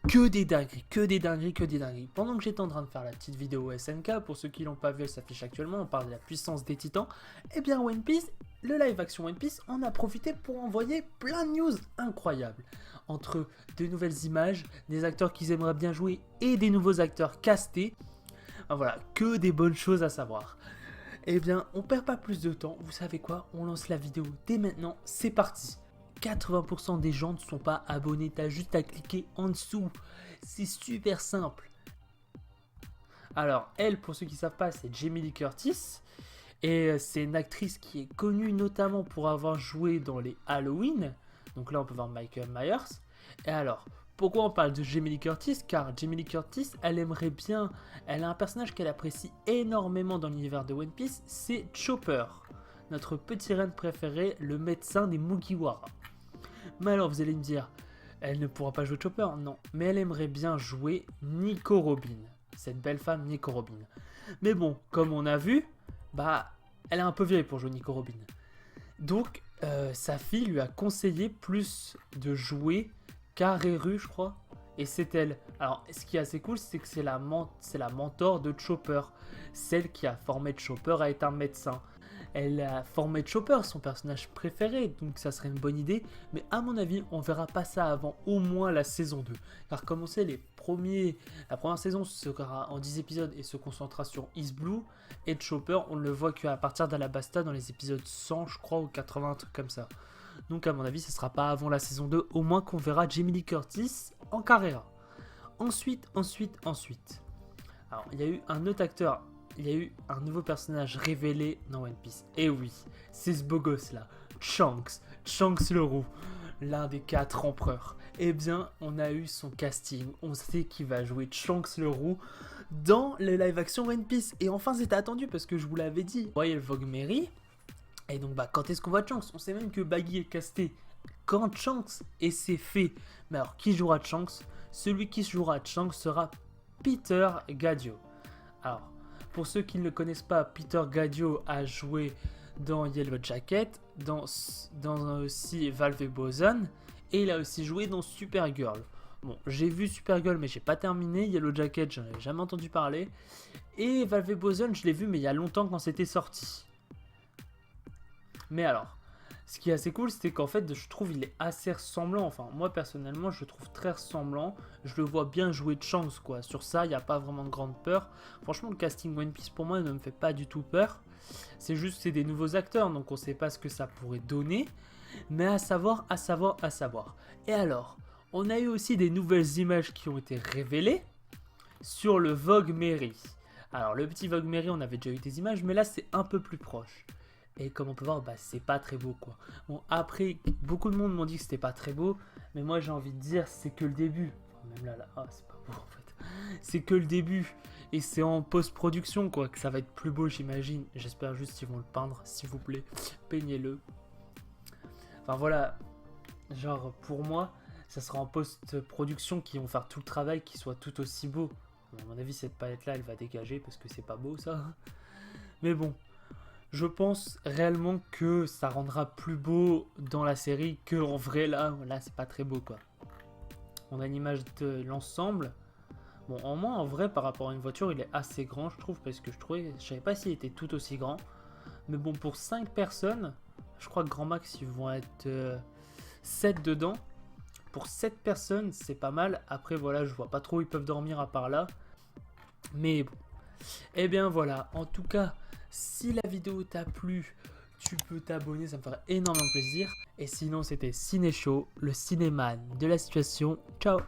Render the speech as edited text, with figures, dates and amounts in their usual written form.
Que des dingueries, que des dingueries, que des dingueries. Pendant que j'étais en train de faire la petite vidéo SNK, pour ceux qui l'ont pas vu, elle s'affiche actuellement, on parle de la puissance des titans. Eh bien One Piece, le live action One Piece, en a profité pour envoyer plein de news incroyables. Entre de nouvelles images, des acteurs qu'ils aimeraient bien jouer et des nouveaux acteurs castés. Voilà, que des bonnes choses à savoir. Eh bien, on perd pas plus de temps, vous savez quoi, on lance la vidéo dès maintenant, c'est parti. 80% des gens ne sont pas abonnés, t'as juste à cliquer en dessous, c'est super simple. Alors elle, pour ceux qui ne savent pas, c'est Jamie Lee Curtis, et c'est une actrice qui est connue notamment pour avoir joué dans les Halloween, donc là on peut voir Michael Myers. Et alors, pourquoi on parle de Jamie Lee Curtis? Car Jamie Lee Curtis, elle aimerait bien, elle a un personnage qu'elle apprécie énormément dans l'univers de One Piece, c'est Chopper, notre petit reine préféré, le médecin des Mugiwara. Mais alors vous allez me dire, elle ne pourra pas jouer Chopper? Non, mais elle aimerait bien jouer Nico Robin, cette belle femme Nico Robin. Mais bon, comme on a vu, bah, elle est un peu vieille pour jouer Nico Robin. Donc, sa fille lui a conseillé plus de jouer Kareru, je crois, et c'est elle. Alors, ce qui est assez cool, c'est que c'est la mentor de Chopper, celle qui a formé Chopper à être un médecin. Elle a formé Chopper, son personnage préféré, donc ça serait une bonne idée. Mais à mon avis, on verra pas ça avant au moins la saison 2. Car comme on sait, la première saison sera en 10 épisodes et se concentrera sur East Blue. Et Chopper, on ne le voit qu'à partir d'Alabasta dans les épisodes 100, je crois, ou 80, un truc comme ça. Donc à mon avis, ce sera pas avant la saison 2, au moins qu'on verra Jamie Lee Curtis en Carrera. Ensuite. Alors, il y a eu un autre acteur. Il y a eu un nouveau personnage révélé dans One Piece. Et oui, c'est ce beau gosse là, Shanks le roux, l'un des 4 empereurs. Eh bien, on a eu son casting, on sait qu'il va jouer Shanks le roux dans le live action One Piece. Et enfin, c'était attendu parce que je vous l'avais dit. Vous voyez le Vogue Mary. Et donc, bah, quand est-ce qu'on voit Shanks? On sait même que Baggy est casté quand Shanks, et c'est fait. Mais alors, qui jouera Shanks? Celui qui jouera Shanks sera Peter Gadio. Alors, pour ceux qui ne le connaissent pas, Peter Gadio a joué dans Yellow Jacket, dans aussi Valve Boson, et il a aussi joué dans Supergirl. Bon, j'ai vu Supergirl, mais j'ai pas terminé. Yellow Jacket, j'en avais jamais entendu parler. Et Valve Boson, je l'ai vu, mais il y a longtemps quand c'était sorti. Mais alors, ce qui est assez cool, c'est qu'en fait, je trouve il est assez ressemblant. Enfin, moi personnellement, je le trouve très ressemblant. Je le vois bien jouer Shanks, quoi. Sur ça, il n'y a pas vraiment de grande peur. Franchement, le casting One Piece, pour moi, ne me fait pas du tout peur. C'est juste que c'est des nouveaux acteurs, donc on ne sait pas ce que ça pourrait donner. Mais à savoir. Et alors, on a eu aussi des nouvelles images qui ont été révélées sur le Vogue Mary. Alors, le petit Vogue Mary, on avait déjà eu des images, mais là, c'est un peu plus proche. Et comme on peut voir, bah, c'est pas très beau, quoi. Bon, après, beaucoup de monde m'ont dit que c'était pas très beau, mais moi j'ai envie de dire, c'est que le début. Enfin, même là, c'est pas beau en fait. C'est que le début. Et c'est en post-production, quoi, que ça va être plus beau, j'imagine. J'espère juste qu'ils vont le peindre, s'il vous plaît. Peignez-le. Enfin voilà, genre pour moi, ça sera en post-production qu'ils vont faire tout le travail, qui soit tout aussi beau. Bon, à mon avis, cette palette-là, elle va dégager parce que c'est pas beau, ça. Mais bon. Je pense réellement que ça rendra plus beau dans la série que en vrai là c'est pas très beau, quoi. On a une image de l'ensemble. Bon, en moins en vrai par rapport à une voiture il est assez grand, je trouve, parce que je savais pas s'il était tout aussi grand. Mais bon, pour 5 personnes, je crois que grand max ils vont être 7 dedans. Pour 7 personnes c'est pas mal. Après voilà, je vois pas trop où ils peuvent dormir à part là. Mais bon. Et bien voilà, en tout cas, si la vidéo t'a plu, tu peux t'abonner, ça me ferait énormément plaisir. Et sinon, c'était Ciné Show, le cinéman de la situation. Ciao!